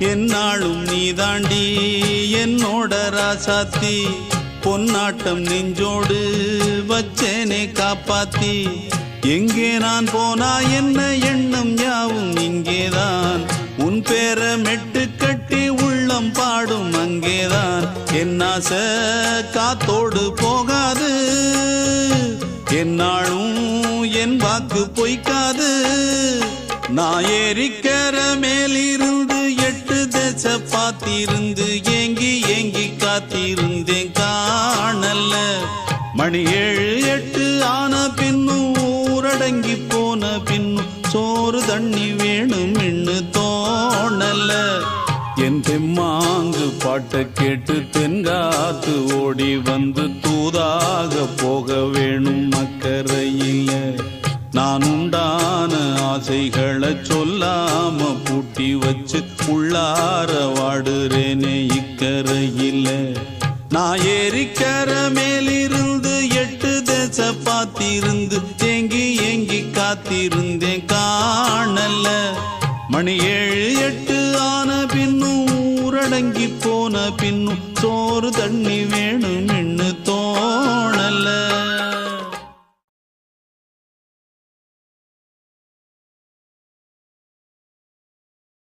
என்னாலும் நீதாண்டி என்னோட ராசாத்தி பொன்னாட்டம் நெஞ்சோடு வச்சேனே காப்பாத்தி எங்கே நான் போனா என்ன எண்ணம் யாவும் இங்கேதான் உன் பேர மெட்டு கட்டி உள்ளம் பாடும் அங்கேதான் என் ஆசை காத்தோடு போகாது என்னாலும் என் வாக்கு பொய்க்காது நான் ஏறிக்கிற மேலிருந்து 8 தேச பார்த்திருந்து ஏங்கி ஏங்கி காத்திருந்தேன் காணல மணி 7 8 ஆன பின்னும் ஊரடங்கி போன பின்னும் சோறு தண்ணி வேணும் இன்னு தோணல என் தெம்மாங்கு பாட்டை கேட்டு தென்காத்து ஓடி வந்து தூதாக போக வேணும் அக்கறையில நான் உண்டான ஆசைகளை சொல்லாம பூட்டி வச்சு உள்ளார வாடுறேனே இக்கரையில நான் ஏறிக்கிற மேலிருந்து 8 தேச பார்த்திருந்து ஏங்கி ஏங்கி காத்திருந்தேன் காணல மணி 7 8 ஆன பின்னும் ஊரடங்கி போன பின்னும் சோறு தண்ணி வேணும் இன்னு